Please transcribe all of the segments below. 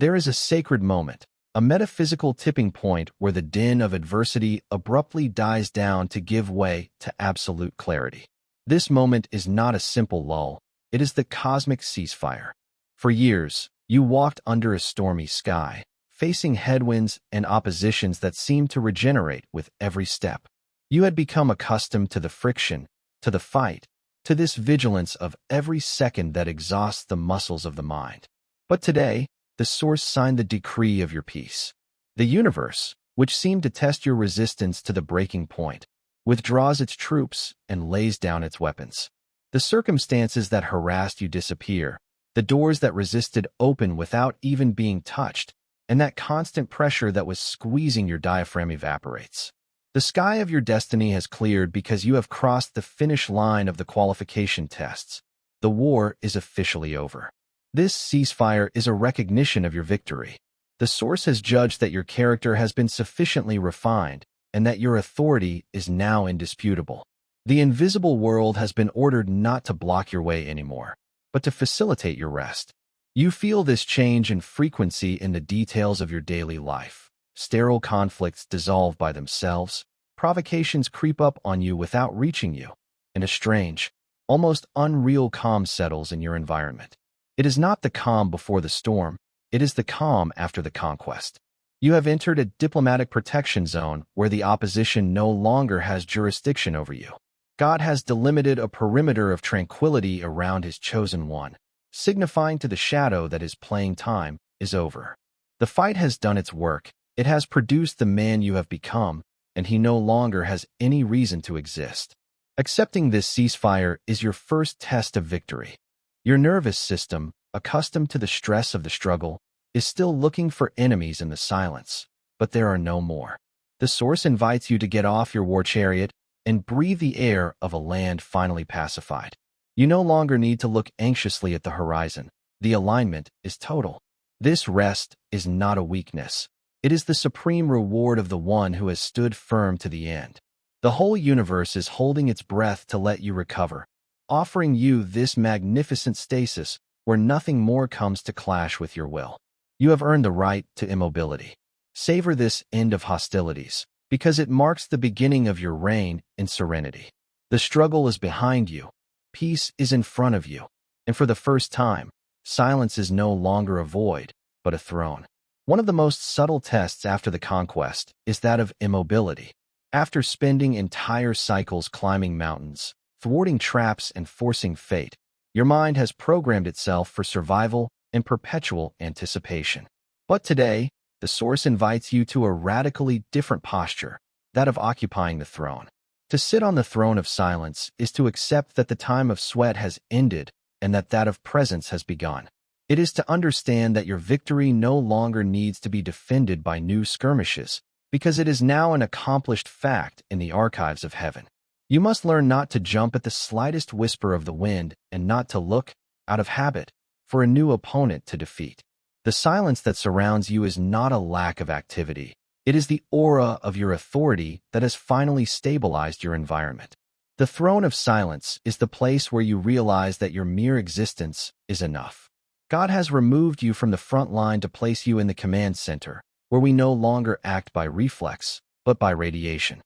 There is a sacred moment, a metaphysical tipping point where the din of adversity abruptly dies down to give way to absolute clarity. This moment is not a simple lull, it is the cosmic ceasefire. For years, you walked under a stormy sky, facing headwinds and oppositions that seemed to regenerate with every step. You had become accustomed to the friction, to the fight, to this vigilance of every second that exhausts the muscles of the mind. But today, the source signed the decree of your peace. The universe, which seemed to test your resistance to the breaking point, withdraws its troops and lays down its weapons. The circumstances that harassed you disappear, the doors that resisted open without even being touched, and that constant pressure that was squeezing your diaphragm evaporates. The sky of your destiny has cleared because you have crossed the finish line of the qualification tests. The war is officially over. This ceasefire is a recognition of your victory. The source has judged that your character has been sufficiently refined and that your authority is now indisputable. The invisible world has been ordered not to block your way anymore, but to facilitate your rest. You feel this change in frequency in the details of your daily life. Sterile conflicts dissolve by themselves, provocations creep up on you without reaching you, and a strange, almost unreal calm settles in your environment. It is not the calm before the storm, it is the calm after the conquest. You have entered a diplomatic protection zone where the opposition no longer has jurisdiction over you. God has delimited a perimeter of tranquility around his chosen one, signifying to the shadow that his playing time is over. The fight has done its work. It has produced the man you have become, and he no longer has any reason to exist. Accepting this ceasefire is your first test of victory. Your nervous system, accustomed to the stress of the struggle, is still looking for enemies in the silence, but there are no more. The source invites you to get off your war chariot and breathe the air of a land finally pacified. You no longer need to look anxiously at the horizon. The alignment is total. This rest is not a weakness. It is the supreme reward of the one who has stood firm to the end. The whole universe is holding its breath to let you recover, offering you this magnificent stasis where nothing more comes to clash with your will. You have earned the right to immobility. Savor this end of hostilities, because it marks the beginning of your reign in serenity. The struggle is behind you. Peace is in front of you. And for the first time, silence is no longer a void, but a throne. One of the most subtle tests after the conquest is that of immobility. After spending entire cycles climbing mountains, thwarting traps and forcing fate, your mind has programmed itself for survival and perpetual anticipation. But today, the source invites you to a radically different posture, that of occupying the throne. To sit on the throne of silence is to accept that the time of sweat has ended and that of presence has begun. It is to understand that your victory no longer needs to be defended by new skirmishes, because it is now an accomplished fact in the archives of heaven. You must learn not to jump at the slightest whisper of the wind and not to look, out of habit, for a new opponent to defeat. The silence that surrounds you is not a lack of activity. It is the aura of your authority that has finally stabilized your environment. The throne of silence is the place where you realize that your mere existence is enough. God has removed you from the front line to place you in the command center, where we no longer act by reflex, but by radiation.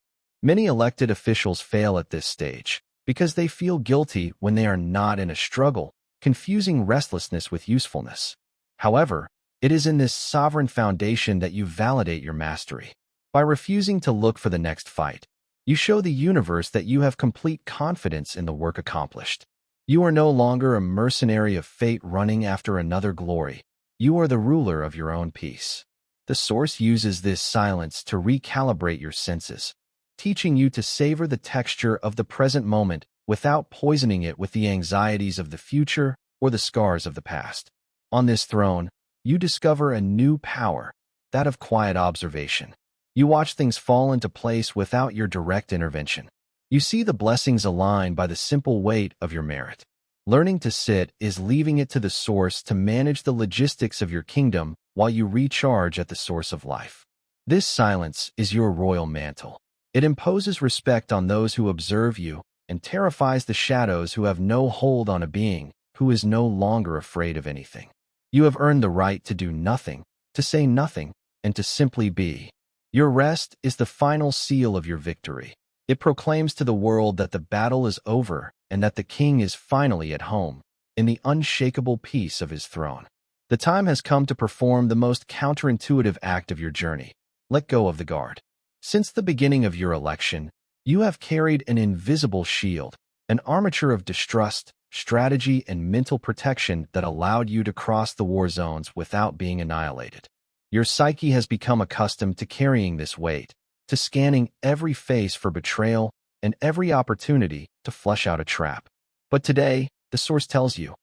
Many elected officials fail at this stage because they feel guilty when they are not in a struggle, confusing restlessness with usefulness. However, it is in this sovereign foundation that you validate your mastery. By refusing to look for the next fight, you show the universe that you have complete confidence in the work accomplished. You are no longer a mercenary of fate running after another glory. You are the ruler of your own peace. The source uses this silence to recalibrate your senses, teaching you to savor the texture of the present moment without poisoning it with the anxieties of the future or the scars of the past. On this throne, you discover a new power, that of quiet observation. You watch things fall into place without your direct intervention. You see the blessings align by the simple weight of your merit. Learning to sit is leaving it to the source to manage the logistics of your kingdom while you recharge at the source of life. This silence is your royal mantle. It imposes respect on those who observe you and terrifies the shadows who have no hold on a being who is no longer afraid of anything. You have earned the right to do nothing, to say nothing, and to simply be. Your rest is the final seal of your victory. It proclaims to the world that the battle is over and that the king is finally at home, in the unshakable peace of his throne. The time has come to perform the most counterintuitive act of your journey. Let go of the guard. Since the beginning of your election, you have carried an invisible shield, an armature of distrust, strategy, and mental protection that allowed you to cross the war zones without being annihilated. Your psyche has become accustomed to carrying this weight, to scanning every face for betrayal and every opportunity to flush out a trap. But today, the source tells you,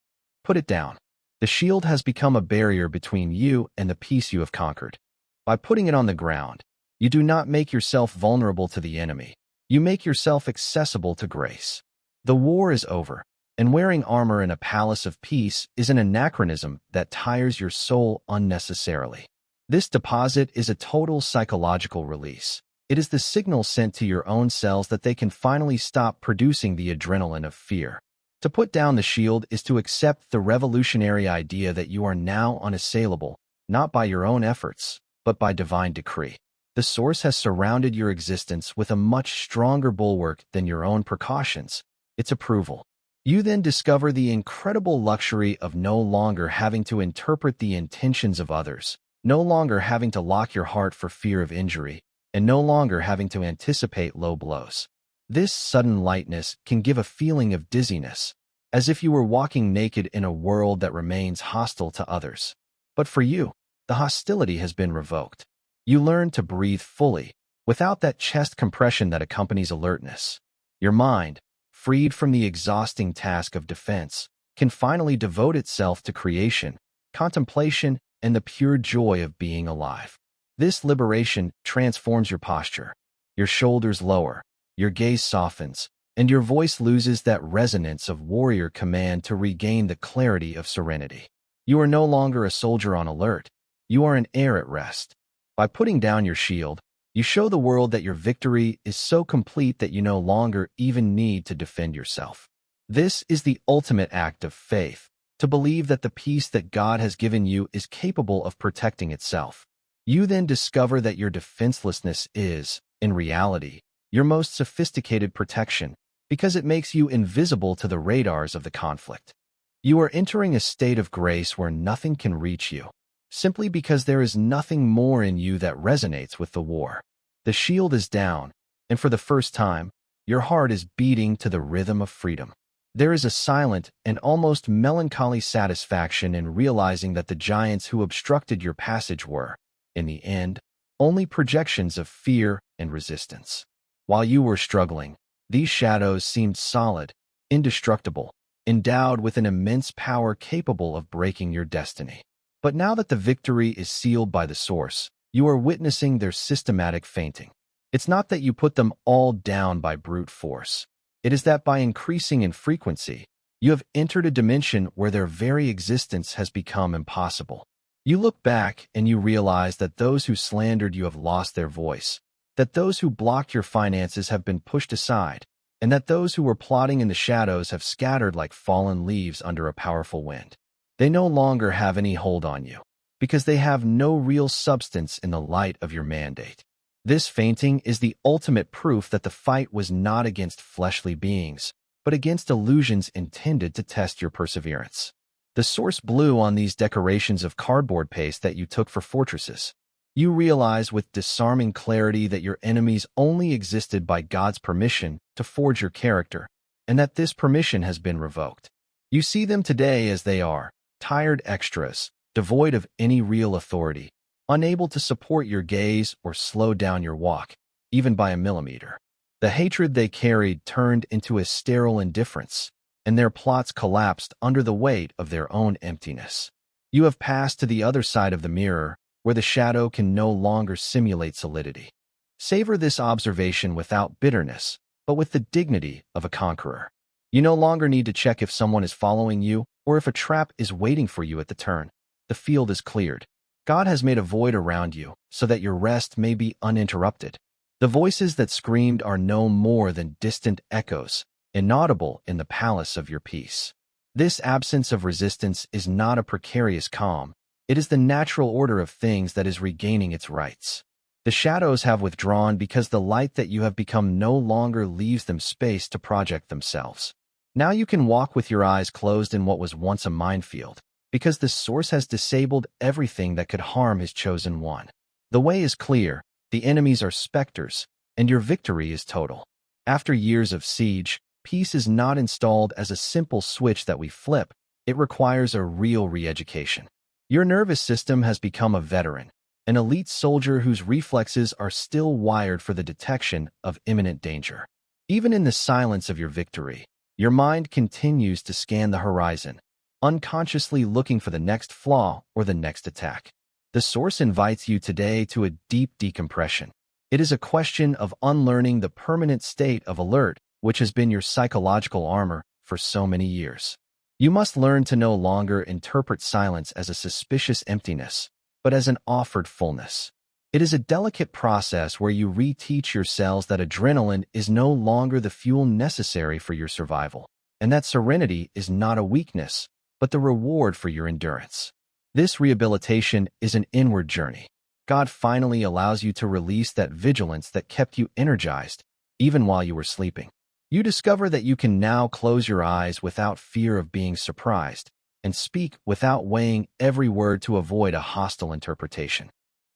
put it down. The shield has become a barrier between you and the peace you have conquered. By putting it on the ground, you do not make yourself vulnerable to the enemy. You make yourself accessible to grace. The war is over, and wearing armor in a palace of peace is an anachronism that tires your soul unnecessarily. This deposit is a total psychological release. It is the signal sent to your own cells that they can finally stop producing the adrenaline of fear. To put down the shield is to accept the revolutionary idea that you are now unassailable, not by your own efforts, but by divine decree. The source has surrounded your existence with a much stronger bulwark than your own precautions, its approval. You then discover the incredible luxury of no longer having to interpret the intentions of others, no longer having to lock your heart for fear of injury, and no longer having to anticipate low blows. This sudden lightness can give a feeling of dizziness, as if you were walking naked in a world that remains hostile to others. But for you, the hostility has been revoked. You learn to breathe fully, without that chest compression that accompanies alertness. Your mind, freed from the exhausting task of defense, can finally devote itself to creation, contemplation, and the pure joy of being alive. This liberation transforms your posture. Your shoulders lower, your gaze softens, and your voice loses that resonance of warrior command to regain the clarity of serenity. You are no longer a soldier on alert. You are an heir at rest. By putting down your shield, you show the world that your victory is so complete that you no longer even need to defend yourself. This is the ultimate act of faith, to believe that the peace that God has given you is capable of protecting itself. You then discover that your defenselessness is, in reality, your most sophisticated protection, because it makes you invisible to the radars of the conflict. You are entering a state of grace where nothing can reach you, simply because there is nothing more in you that resonates with the war. The shield is down, and for the first time, your heart is beating to the rhythm of freedom. There is a silent and almost melancholy satisfaction in realizing that the giants who obstructed your passage were, in the end, only projections of fear and resistance. While you were struggling, these shadows seemed solid, indestructible, endowed with an immense power capable of breaking your destiny. But now that the victory is sealed by the source, you are witnessing their systematic fainting. It's not that you put them all down by brute force. It is that by increasing in frequency, you have entered a dimension where their very existence has become impossible. You look back and you realize that those who slandered you have lost their voice, that those who blocked your finances have been pushed aside, and that those who were plotting in the shadows have scattered like fallen leaves under a powerful wind. They no longer have any hold on you, because they have no real substance in the light of your mandate. This fainting is the ultimate proof that the fight was not against fleshly beings, but against illusions intended to test your perseverance. The source blew on these decorations of cardboard paste that you took for fortresses. You realize with disarming clarity that your enemies only existed by God's permission to forge your character, and that this permission has been revoked. You see them today as they are, tired extras, devoid of any real authority, unable to support your gaze or slow down your walk, even by a millimeter. The hatred they carried turned into a sterile indifference, and their plots collapsed under the weight of their own emptiness. You have passed to the other side of the mirror, where the shadow can no longer simulate solidity. Savor this observation without bitterness, but with the dignity of a conqueror. You no longer need to check if someone is following you or if a trap is waiting for you at the turn. The field is cleared. God has made a void around you so that your rest may be uninterrupted. The voices that screamed are no more than distant echoes, inaudible in the palace of your peace. This absence of resistance is not a precarious calm. It is the natural order of things that is regaining its rights. The shadows have withdrawn because the light that you have become no longer leaves them space to project themselves. Now you can walk with your eyes closed in what was once a minefield, because the source has disabled everything that could harm his chosen one. The way is clear, the enemies are specters, and your victory is total. After years of siege, peace is not installed as a simple switch that we flip. It requires a real re-education. Your nervous system has become a veteran, an elite soldier whose reflexes are still wired for the detection of imminent danger. Even in the silence of your victory, your mind continues to scan the horizon, unconsciously looking for the next flaw or the next attack. The source invites you today to a deep decompression. It is a question of unlearning the permanent state of alert, which has been your psychological armor for so many years. You must learn to no longer interpret silence as a suspicious emptiness, but as an offered fullness. It is a delicate process where you reteach your cells that adrenaline is no longer the fuel necessary for your survival, and that serenity is not a weakness, but the reward for your endurance. This rehabilitation is an inward journey. God finally allows you to release that vigilance that kept you energized, even while you were sleeping. You discover that you can now close your eyes without fear of being surprised, and speak without weighing every word to avoid a hostile interpretation.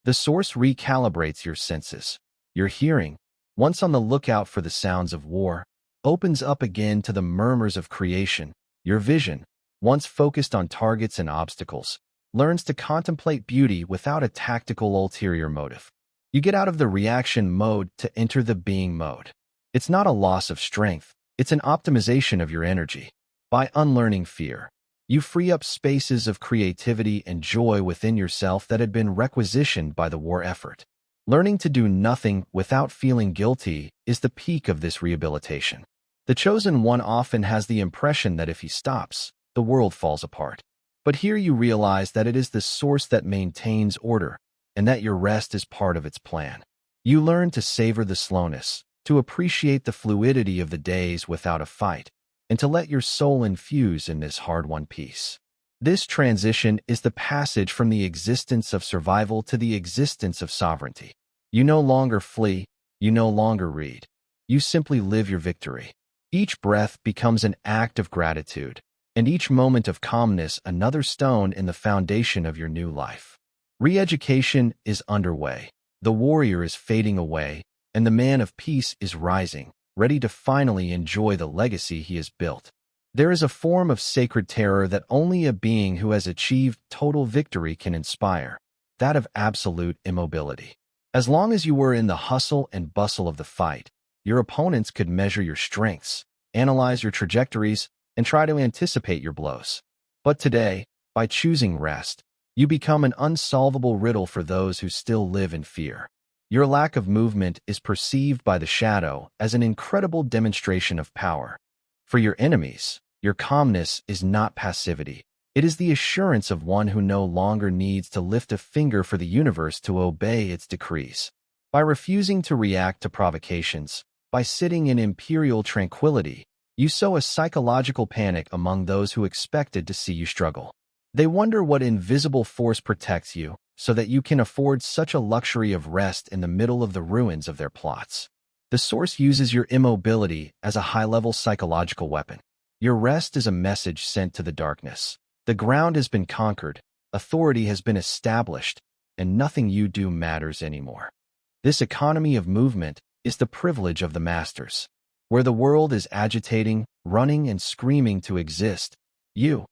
The source recalibrates your senses. Your hearing, once on the lookout for the sounds of war, opens up again to the murmurs of creation. Your vision, once focused on targets and obstacles, learns to contemplate beauty without a tactical ulterior motive. You get out of the reaction mode to enter the being mode. It's not a loss of strength, it's an optimization of your energy. By unlearning fear, you free up spaces of creativity and joy within yourself that had been requisitioned by the war effort. Learning to do nothing without feeling guilty is the peak of this rehabilitation. The chosen one often has the impression that if he stops, the world falls apart. But here you realize that it is the source that maintains order, and that your rest is part of its plan. You learn to savor the slowness, to appreciate the fluidity of the days without a fight, and to let your soul infuse in this hard-won peace. This transition is the passage from the existence of survival to the existence of sovereignty. You no longer flee, you no longer read. You simply live your victory. Each breath becomes an act of gratitude, and each moment of calmness another stone in the foundation of your new life. Re-education is underway. The warrior is fading away, and the man of peace is rising, ready to finally enjoy the legacy he has built. There is a form of sacred terror that only a being who has achieved total victory can inspire, that of absolute immobility. As long as you were in the hustle and bustle of the fight, your opponents could measure your strengths, analyze your trajectories, and try to anticipate your blows. But today, by choosing rest, you become an unsolvable riddle for those who still live in fear. Your lack of movement is perceived by the shadow as an incredible demonstration of power. For your enemies, your calmness is not passivity. It is the assurance of one who no longer needs to lift a finger for the universe to obey its decrees. By refusing to react to provocations, by sitting in imperial tranquility, you sow a psychological panic among those who expected to see you struggle. They wonder what invisible force protects you, so that you can afford such a luxury of rest in the middle of the ruins of their plots. The source uses your immobility as a high-level psychological weapon. Your rest is a message sent to the darkness. The ground has been conquered, authority has been established, and nothing you do matters anymore. This economy of movement is the privilege of the masters. Where the world is agitating, running, and screaming to exist, you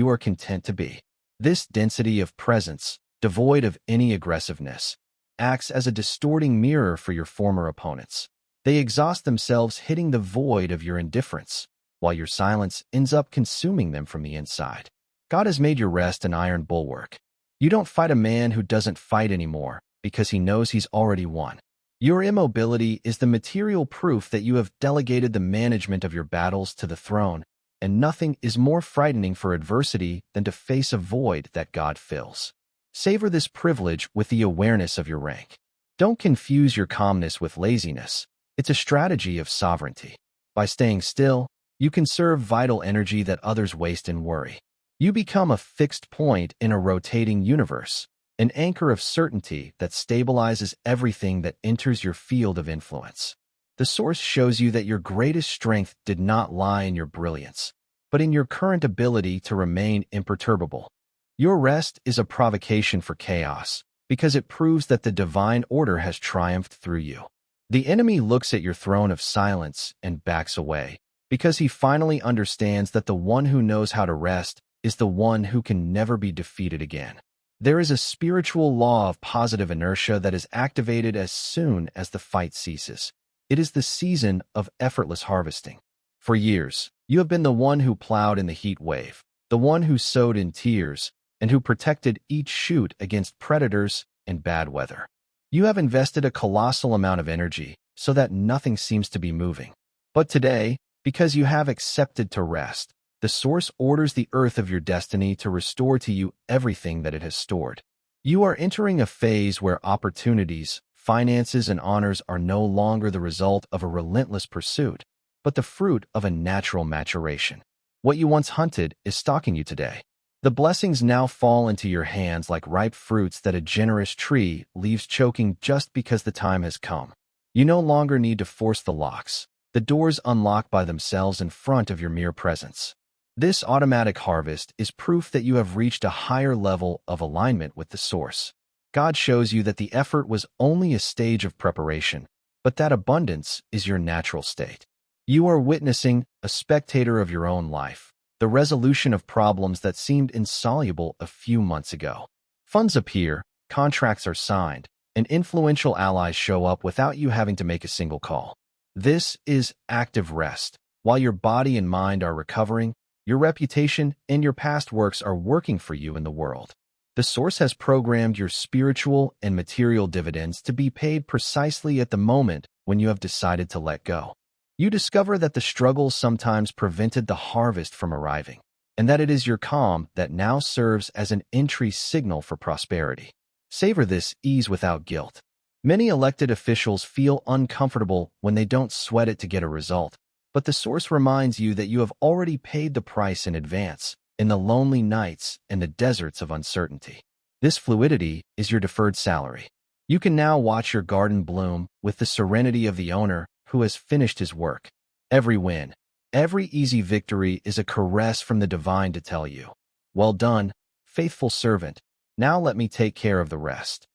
are content to be. This density of presence, devoid of any aggressiveness, acts as a distorting mirror for your former opponents. They exhaust themselves hitting the void of your indifference, while your silence ends up consuming them from the inside. God has made your rest an iron bulwark. You don't fight a man who doesn't fight anymore, because he knows he's already won. Your immobility is the material proof that you have delegated the management of your battles to the throne, and nothing is more frightening for adversity than to face a void that God fills. Savor this privilege with the awareness of your rank. Don't confuse your calmness with laziness. It's a strategy of sovereignty. By staying still, You conserve vital energy that others waste in worry. You become a fixed point in a rotating universe, an anchor of certainty that stabilizes everything that enters your field of influence. The source shows you that your greatest strength did not lie in your brilliance, but in your current ability to remain imperturbable. Your rest is a provocation for chaos, because it proves that the divine order has triumphed through you. The enemy looks at your throne of silence and backs away, because he finally understands that the one who knows how to rest is the one who can never be defeated again. There is a spiritual law of positive inertia that is activated as soon as the fight ceases. It is the season of effortless harvesting. For years, you have been the one who plowed in the heat wave, the one who sowed in tears, and who protected each shoot against predators and bad weather. You have invested a colossal amount of energy so that nothing seems to be moving. But today, because you have accepted to rest, the source orders the earth of your destiny to restore to you everything that it has stored. You are entering a phase where opportunities, finances, and honors are no longer the result of a relentless pursuit, but the fruit of a natural maturation. What you once hunted is stalking you today. The blessings now fall into your hands like ripe fruits that a generous tree leaves choking just because the time has come. You no longer need to force the locks. The doors unlock by themselves in front of your mere presence. This automatic harvest is proof that you have reached a higher level of alignment with the source. God shows you that the effort was only a stage of preparation, but that abundance is your natural state. You are witnessing a spectator of your own life, the resolution of problems that seemed insoluble a few months ago. Funds appear, contracts are signed, and influential allies show up without you having to make a single call. This is active rest. While your body and mind are recovering, your reputation and your past works are working for you in the world. The source has programmed your spiritual and material dividends to be paid precisely at the moment when you have decided to let go. You discover that the struggle sometimes prevented the harvest from arriving, and that it is your calm that now serves as an entry signal for prosperity. Savor this ease without guilt. Many elected officials feel uncomfortable when they don't sweat it to get a result, but the source reminds you that you have already paid the price in advance, in the lonely nights and the deserts of uncertainty. This fluidity is your deferred salary. You can now watch your garden bloom with the serenity of the owner who has finished his work. Every win, every easy victory is a caress from the divine to tell you, "Well done, faithful servant. Now let me take care of the rest."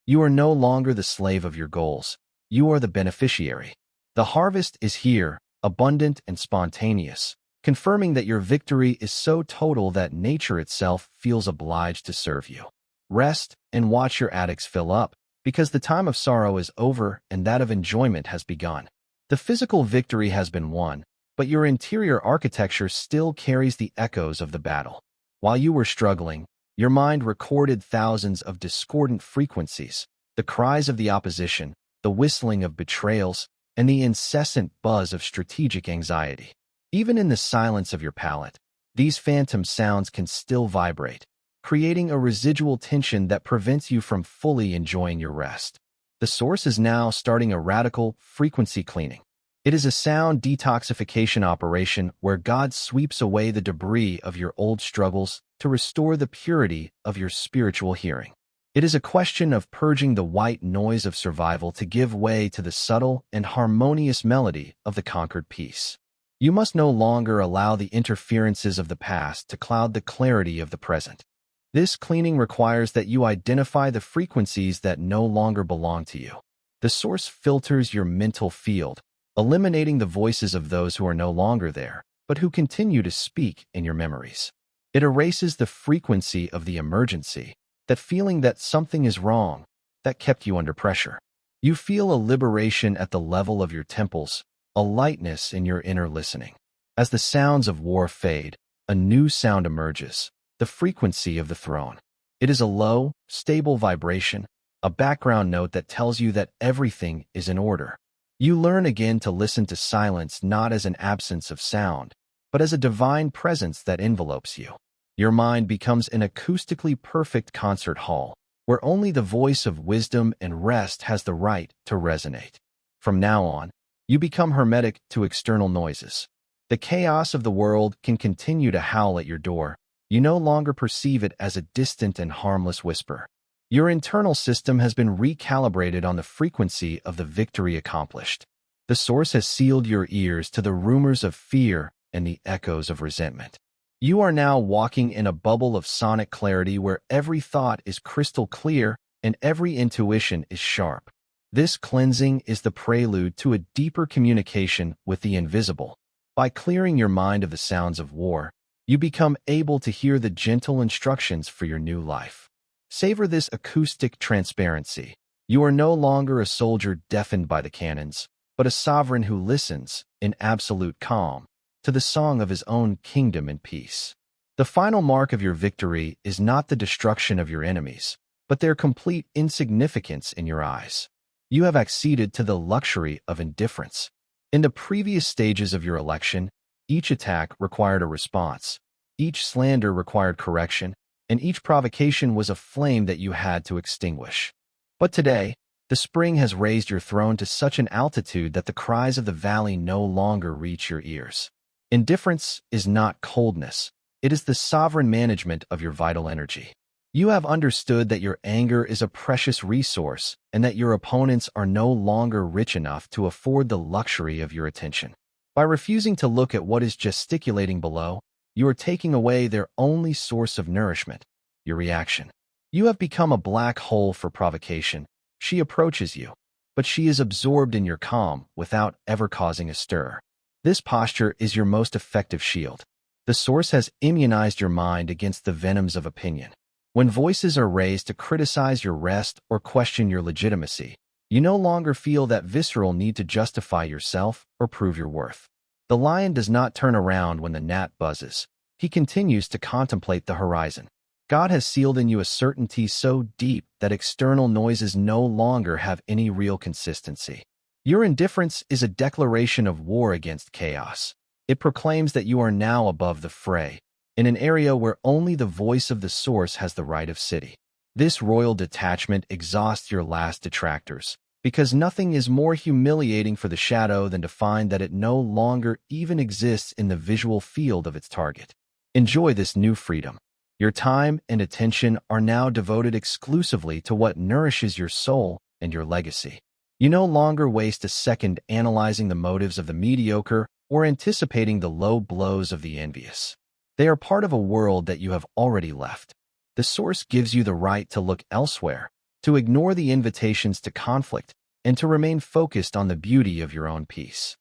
You are no longer the slave of your goals. You are the beneficiary. The harvest is here, abundant and spontaneous, confirming that your victory is so total that nature itself feels obliged to serve you. Rest and watch your attics fill up, because the time of sorrow is over and that of enjoyment has begun. The physical victory has been won, but your interior architecture still carries the echoes of the battle. While you were struggling, your mind recorded thousands of discordant frequencies, the cries of the opposition, the whistling of betrayals, and the incessant buzz of strategic anxiety. Even in the silence of your palate, these phantom sounds can still vibrate, creating a residual tension that prevents you from fully enjoying your rest. The source is now starting a radical frequency cleaning. It is a sound detoxification operation where God sweeps away the debris of your old struggles to restore the purity of your spiritual hearing. It is a question of purging the white noise of survival to give way to the subtle and harmonious melody of the conquered peace. You must no longer allow the interferences of the past to cloud the clarity of the present. This cleaning requires that you identify the frequencies that no longer belong to you. The source filters your mental field, eliminating the voices of those who are no longer there, but who continue to speak in your memories. It erases the frequency of the emergency, that feeling that something is wrong, that kept you under pressure. You feel a liberation at the level of your temples, a lightness in your inner listening. As the sounds of war fade, a new sound emerges, the frequency of the throne. It is a low, stable vibration, a background note that tells you that everything is in order. You learn again to listen to silence not as an absence of sound, but as a divine presence that envelopes you. Your mind becomes an acoustically perfect concert hall, where only the voice of wisdom and rest has the right to resonate. From now on, you become hermetic to external noises. The chaos of the world can continue to howl at your door. You no longer perceive it as a distant and harmless whisper. Your internal system has been recalibrated on the frequency of the victory accomplished. The source has sealed your ears to the rumors of fear and the echoes of resentment. You are now walking in a bubble of sonic clarity where every thought is crystal clear and every intuition is sharp. This cleansing is the prelude to a deeper communication with the invisible. By clearing your mind of the sounds of war, you become able to hear the gentle instructions for your new life. Savor this acoustic transparency. You are no longer a soldier deafened by the cannons, but a sovereign who listens, in absolute calm, to the song of his own kingdom and peace. The final mark of your victory is not the destruction of your enemies, but their complete insignificance in your eyes. You have acceded to the luxury of indifference. In the previous stages of your election, each attack required a response, each slander required correction, and each provocation was a flame that you had to extinguish. But today, the spring has raised your throne to such an altitude that the cries of the valley no longer reach your ears. Indifference is not coldness. It is the sovereign management of your vital energy. You have understood that your anger is a precious resource and that your opponents are no longer rich enough to afford the luxury of your attention. By refusing to look at what is gesticulating below, you are taking away their only source of nourishment, your reaction. You have become a black hole for provocation. She approaches you, but she is absorbed in your calm without ever causing a stir. This posture is your most effective shield. The source has immunized your mind against the venoms of opinion. When voices are raised to criticize your rest or question your legitimacy, you no longer feel that visceral need to justify yourself or prove your worth. The lion does not turn around when the gnat buzzes. He continues to contemplate the horizon. God has sealed in you a certainty so deep that external noises no longer have any real consistency. Your indifference is a declaration of war against chaos. It proclaims that you are now above the fray, in an area where only the voice of the source has the right of city. This royal detachment exhausts your last detractors, because nothing is more humiliating for the shadow than to find that it no longer even exists in the visual field of its target. Enjoy this new freedom. Your time and attention are now devoted exclusively to what nourishes your soul and your legacy. You no longer waste a second analyzing the motives of the mediocre or anticipating the low blows of the envious. They are part of a world that you have already left. The source gives you the right to look elsewhere, to ignore the invitations to conflict, and to remain focused on the beauty of your own peace.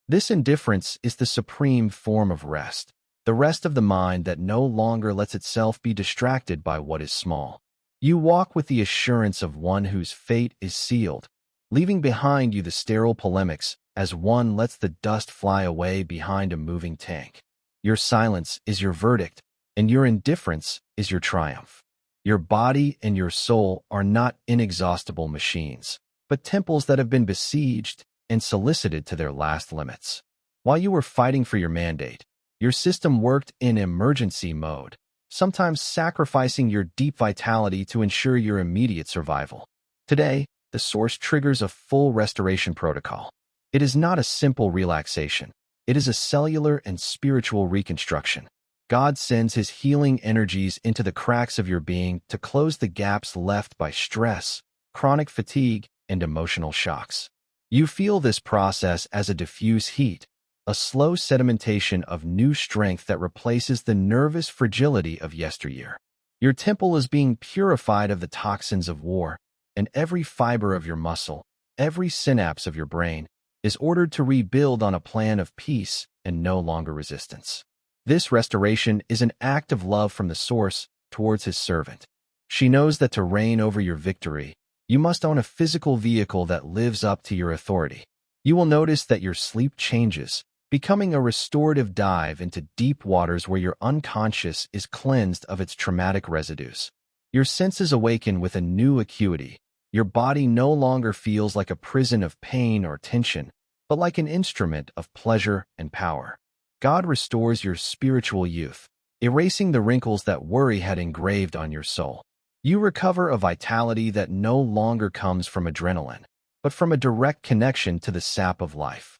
This indifference is the supreme form of rest, the rest of the mind that no longer lets itself be distracted by what is small. You walk with the assurance of one whose fate is sealed, leaving behind you the sterile polemics as one lets the dust fly away behind a moving tank. Your silence is your verdict, and your indifference is your triumph. Your body and your soul are not inexhaustible machines, but temples that have been besieged and solicited to their last limits. While you were fighting for your mandate, your system worked in emergency mode, sometimes sacrificing your deep vitality to ensure your immediate survival. Today, the source triggers a full restoration protocol. It is not a simple relaxation. It is a cellular and spiritual reconstruction. God sends his healing energies into the cracks of your being to close the gaps left by stress, chronic fatigue, and emotional shocks. You feel this process as a diffuse heat, a slow sedimentation of new strength that replaces the nervous fragility of yesteryear. Your temple is being purified of the toxins of war, and every fiber of your muscle, every synapse of your brain, is ordered to rebuild on a plan of peace and no longer resistance. This restoration is an act of love from the source towards his servant. She knows that to reign over your victory, you must own a physical vehicle that lives up to your authority. You will notice that your sleep changes, becoming a restorative dive into deep waters where your unconscious is cleansed of its traumatic residues. Your senses awaken with a new acuity. Your body no longer feels like a prison of pain or tension, but like an instrument of pleasure and power. God restores your spiritual youth, erasing the wrinkles that worry had engraved on your soul. You recover a vitality that no longer comes from adrenaline, but from a direct connection to the sap of life.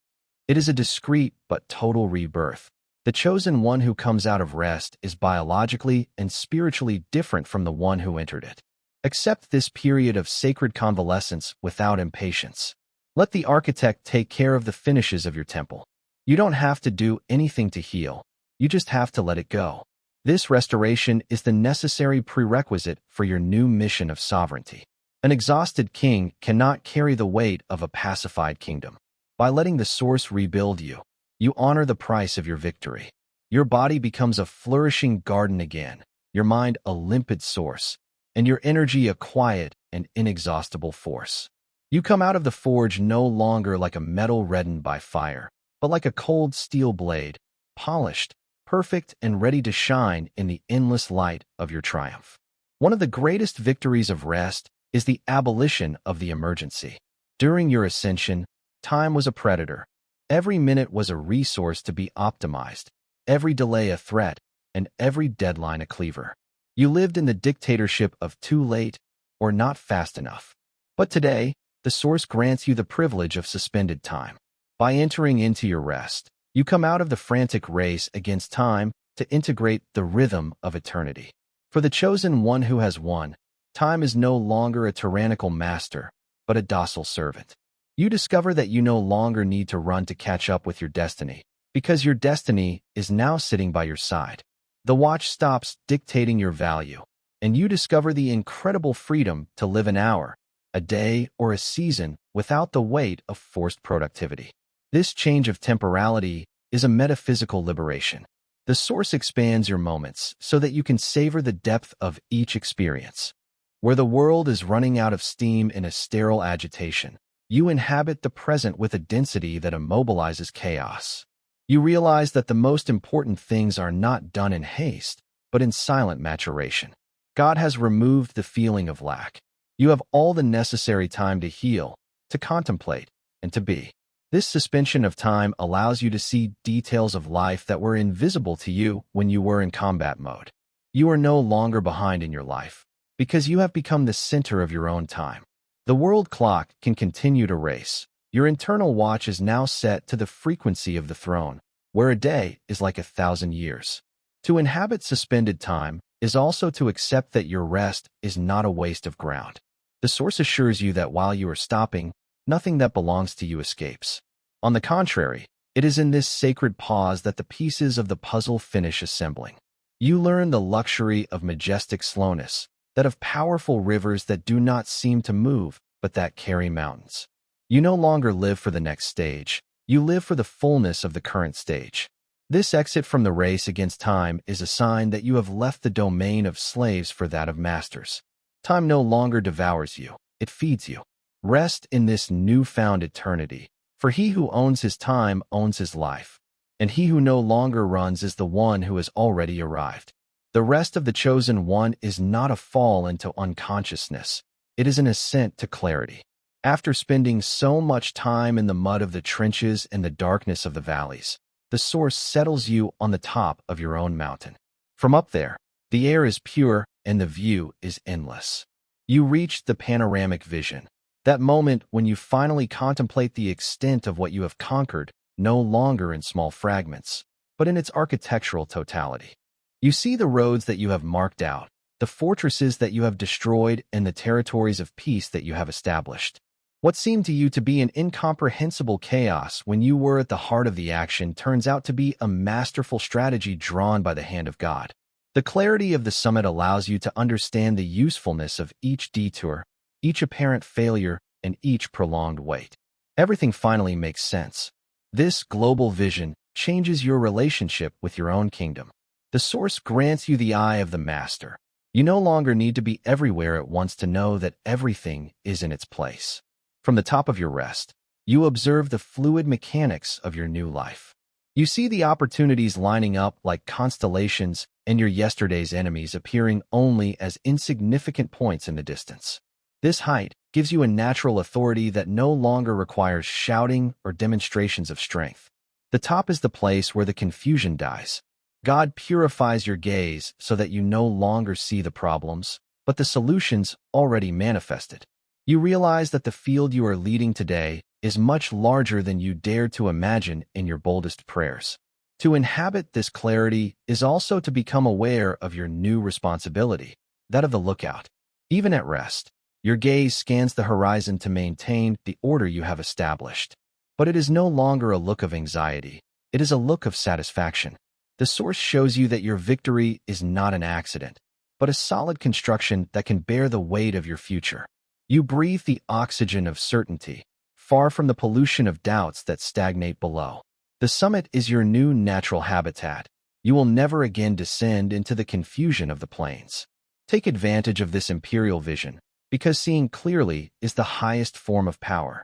It is a discrete but total rebirth. The chosen one who comes out of rest is biologically and spiritually different from the one who entered it. Accept this period of sacred convalescence without impatience. Let the architect take care of the finishes of your temple. You don't have to do anything to heal. You just have to let it go. This restoration is the necessary prerequisite for your new mission of sovereignty. An exhausted king cannot carry the weight of a pacified kingdom. By letting the source rebuild you, you honor the price of your victory. Your body becomes a flourishing garden again, your mind a limpid source, and your energy a quiet and inexhaustible force. You come out of the forge no longer like a metal reddened by fire, but like a cold steel blade, polished, perfect, and ready to shine in the endless light of your triumph. One of the greatest victories of rest is the abolition of the emergency. During your ascension, time was a predator. Every minute was a resource to be optimized, every delay a threat, and every deadline a cleaver. You lived in the dictatorship of too late or not fast enough. But today, the source grants you the privilege of suspended time. By entering into your rest, you come out of the frantic race against time to integrate the rhythm of eternity. For the chosen one who has won, time is no longer a tyrannical master, but a docile servant. You discover that you no longer need to run to catch up with your destiny, because your destiny is now sitting by your side. The watch stops dictating your value, and you discover the incredible freedom to live an hour, a day, or a season without the weight of forced productivity. This change of temporality is a metaphysical liberation. The source expands your moments so that you can savor the depth of each experience. Where the world is running out of steam in a sterile agitation, you inhabit the present with a density that immobilizes chaos. You realize that the most important things are not done in haste, but in silent maturation. God has removed the feeling of lack. You have all the necessary time to heal, to contemplate, and to be. This suspension of time allows you to see details of life that were invisible to you when you were in combat mode. You are no longer behind in your life, because you have become the center of your own time. The world clock can continue to race. Your internal watch is now set to the frequency of the throne, where a day is like 1,000 years. To inhabit suspended time is also to accept that your rest is not a waste of ground. The source assures you that while you are stopping, nothing that belongs to you escapes. On the contrary, it is in this sacred pause that the pieces of the puzzle finish assembling. You learn the luxury of majestic slowness, that of powerful rivers that do not seem to move, but that carry mountains. You no longer live for the next stage. You live for the fullness of the current stage. This exit from the race against time is a sign that you have left the domain of slaves for that of masters. Time no longer devours you, it feeds you. Rest in this newfound eternity, for he who owns his time owns his life, and he who no longer runs is the one who has already arrived. The rest of the chosen one is not a fall into unconsciousness. It is an ascent to clarity. After spending so much time in the mud of the trenches and the darkness of the valleys, the source settles you on the top of your own mountain. From up there, the air is pure and the view is endless. You reach the panoramic vision, that moment when you finally contemplate the extent of what you have conquered, no longer in small fragments, but in its architectural totality. You see the roads that you have marked out, the fortresses that you have destroyed, and the territories of peace that you have established. What seemed to you to be an incomprehensible chaos when you were at the heart of the action turns out to be a masterful strategy drawn by the hand of God. The clarity of the summit allows you to understand the usefulness of each detour, each apparent failure, and each prolonged wait. Everything finally makes sense. This global vision changes your relationship with your own kingdom. The source grants you the eye of the master. You no longer need to be everywhere at once to know that everything is in its place. From the top of your rest, you observe the fluid mechanics of your new life. You see the opportunities lining up like constellations and your yesterday's enemies appearing only as insignificant points in the distance. This height gives you a natural authority that no longer requires shouting or demonstrations of strength. The top is the place where the confusion dies. God purifies your gaze so that you no longer see the problems, but the solutions already manifested. You realize that the field you are leading today is much larger than you dared to imagine in your boldest prayers. To inhabit this clarity is also to become aware of your new responsibility, that of the lookout. Even at rest, your gaze scans the horizon to maintain the order you have established. But it is no longer a look of anxiety. It is a look of satisfaction. The source shows you that your victory is not an accident, but a solid construction that can bear the weight of your future. You breathe the oxygen of certainty, far from the pollution of doubts that stagnate below. The summit is your new natural habitat. You will never again descend into the confusion of the plains. Take advantage of this imperial vision, because seeing clearly is the highest form of power.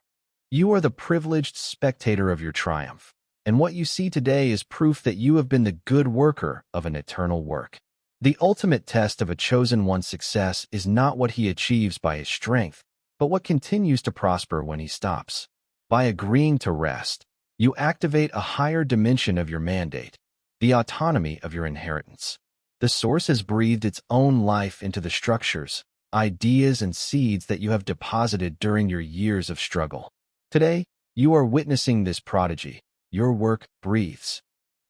You are the privileged spectator of your triumph, and what you see today is proof that you have been the good worker of an eternal work. The ultimate test of a chosen one's success is not what he achieves by his strength, but what continues to prosper when he stops. By agreeing to rest, you activate a higher dimension of your mandate, the autonomy of your inheritance. The source has breathed its own life into the structures, ideas, and seeds that you have deposited during your years of struggle. Today, you are witnessing this prodigy. Your work breathes.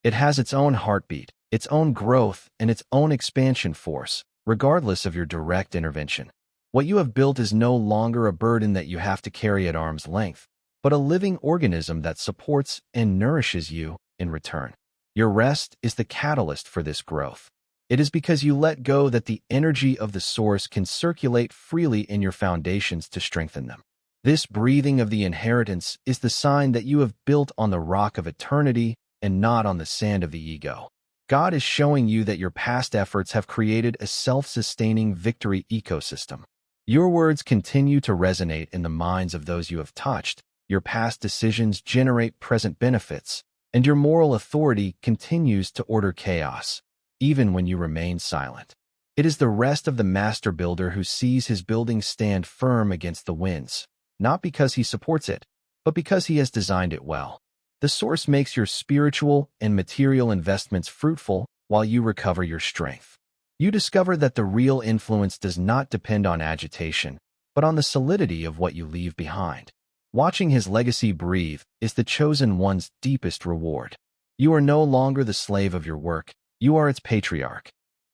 It has its own heartbeat, its own growth, and its own expansion force, regardless of your direct intervention. What you have built is no longer a burden that you have to carry at arm's length, but a living organism that supports and nourishes you in return. Your rest is the catalyst for this growth. It is because you let go that the energy of the source can circulate freely in your foundations to strengthen them. This breathing of the inheritance is the sign that you have built on the rock of eternity and not on the sand of the ego. God is showing you that your past efforts have created a self-sustaining victory ecosystem. Your words continue to resonate in the minds of those you have touched. Your past decisions generate present benefits, and your moral authority continues to order chaos, even when you remain silent. It is the rest of the master builder who sees his building stand firm against the winds, not because he supports it, but because he has designed it well. The source makes your spiritual and material investments fruitful while you recover your strength. You discover that the real influence does not depend on agitation, but on the solidity of what you leave behind. Watching his legacy breathe is the chosen one's deepest reward. You are no longer the slave of your work, you are its patriarch.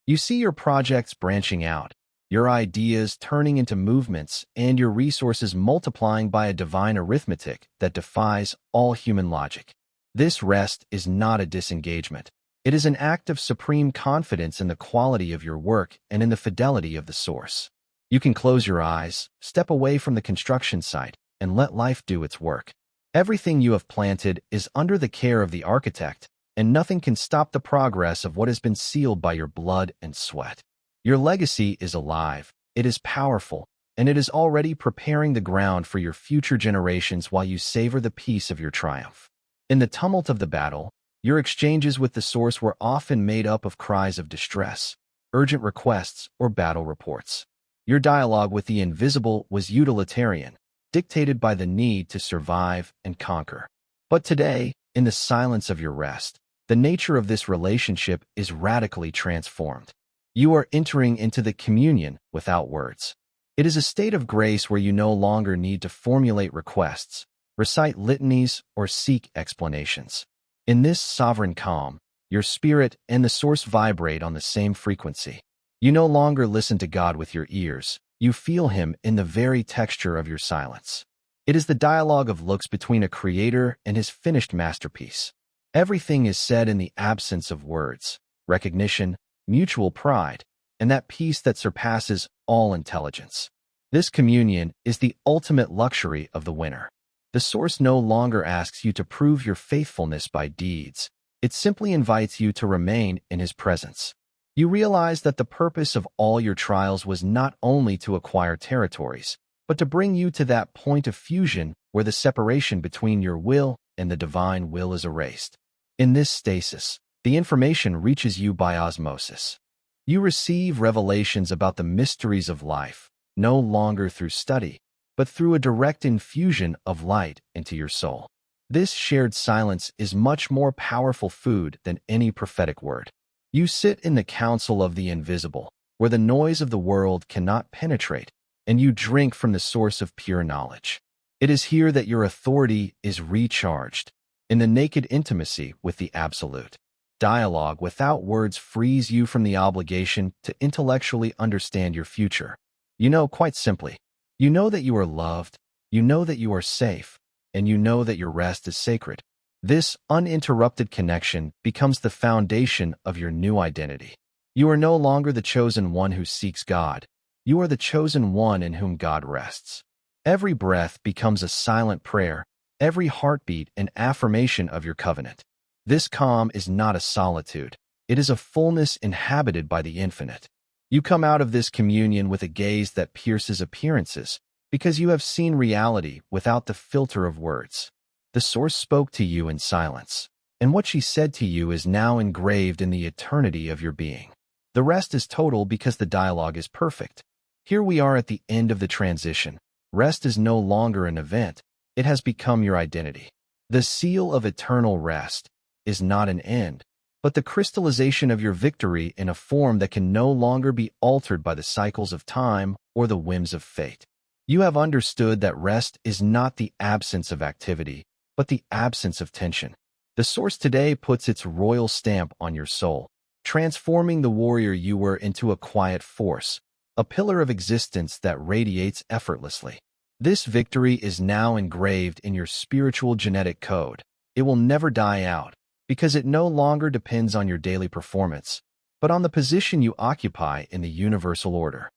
You see your projects branching out, your ideas turning into movements, and your resources multiplying by a divine arithmetic that defies all human logic. This rest is not a disengagement. It is an act of supreme confidence in the quality of your work and in the fidelity of the source. You can close your eyes, step away from the construction site, and let life do its work. Everything you have planted is under the care of the architect, and nothing can stop the progress of what has been sealed by your blood and sweat. Your legacy is alive, it is powerful, and it is already preparing the ground for your future generations while you savor the peace of your triumph. In the tumult of the battle, your exchanges with the source were often made up of cries of distress, urgent requests, or battle reports. Your dialogue with the invisible was utilitarian, dictated by the need to survive and conquer. But today, in the silence of your rest, the nature of this relationship is radically transformed. You are entering into the communion without words. It is a state of grace where you no longer need to formulate requests, recite litanies, or seek explanations. In this sovereign calm, your spirit and the source vibrate on the same frequency. You no longer listen to God with your ears, you feel him in the very texture of your silence. It is the dialogue of looks between a creator and his finished masterpiece. Everything is said in the absence of words, recognition, mutual pride, and that peace that surpasses all intelligence. This communion is the ultimate luxury of the winner. The source no longer asks you to prove your faithfulness by deeds. It simply invites you to remain in his presence. You realize that the purpose of all your trials was not only to acquire territories, but to bring you to that point of fusion where the separation between your will and the divine will is erased. In this stasis, the information reaches you by osmosis. You receive revelations about the mysteries of life, no longer through study, but through a direct infusion of light into your soul. This shared silence is much more powerful food than any prophetic word. You sit in the council of the invisible, where the noise of the world cannot penetrate, and you drink from the source of pure knowledge. It is here that your authority is recharged, in the naked intimacy with the Absolute. Dialogue without words frees you from the obligation to intellectually understand your future. You know, quite simply, you know that you are loved, you know that you are safe, and you know that your rest is sacred. This uninterrupted connection becomes the foundation of your new identity. You are no longer the chosen one who seeks God. You are the chosen one in whom God rests. Every breath becomes a silent prayer, every heartbeat an affirmation of your covenant. This calm is not a solitude. It is a fullness inhabited by the infinite. You come out of this communion with a gaze that pierces appearances, because you have seen reality without the filter of words. The Source spoke to you in silence, and what she said to you is now engraved in the eternity of your being. The rest is total because the dialogue is perfect. Here we are at the end of the transition. Rest is no longer an event. It has become your identity. The seal of eternal rest is not an end, but the crystallization of your victory in a form that can no longer be altered by the cycles of time or the whims of fate. You have understood that rest is not the absence of activity, but the absence of tension. The Source today puts its royal stamp on your soul, transforming the warrior you were into a quiet force, a pillar of existence that radiates effortlessly. This victory is now engraved in your spiritual genetic code. It will never die out, because it no longer depends on your daily performance, but on the position you occupy in the universal order.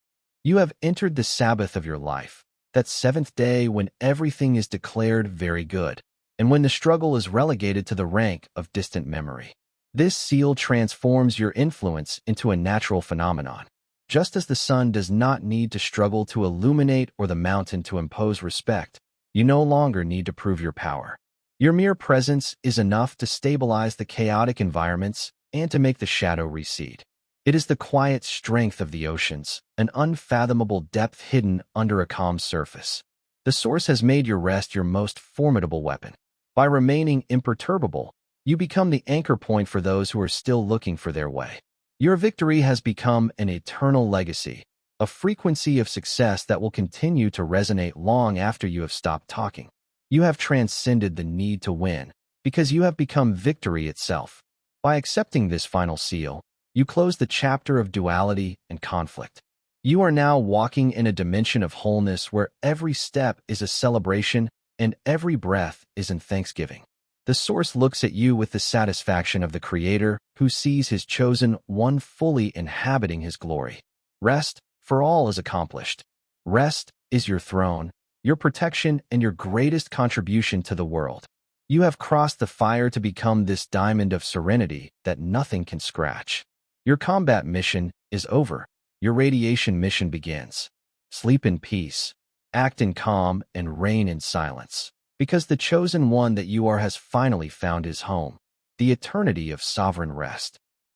You have entered the Sabbath of your life, that seventh day when everything is declared very good, and when the struggle is relegated to the rank of distant memory. This seal transforms your influence into a natural phenomenon. Just as the sun does not need to struggle to illuminate or the mountain to impose respect, you no longer need to prove your power. Your mere presence is enough to stabilize the chaotic environments and to make the shadow recede. It is the quiet strength of the oceans, an unfathomable depth hidden under a calm surface. The Source has made your rest your most formidable weapon. By remaining imperturbable, you become the anchor point for those who are still looking for their way. Your victory has become an eternal legacy, a frequency of success that will continue to resonate long after you have stopped talking. You have transcended the need to win, because you have become victory itself. By accepting this final seal, you close the chapter of duality and conflict. You are now walking in a dimension of wholeness where every step is a celebration and every breath is in thanksgiving. The Source looks at you with the satisfaction of the Creator who sees his chosen one fully inhabiting his glory. Rest, for all, is accomplished. Rest is your throne, your protection, and your greatest contribution to the world. You have crossed the fire to become this diamond of serenity that nothing can scratch. Your combat mission is over. Your radiation mission begins. Sleep in peace, act in calm, and reign in silence, because the chosen one that you are has finally found his home, the eternity of sovereign rest.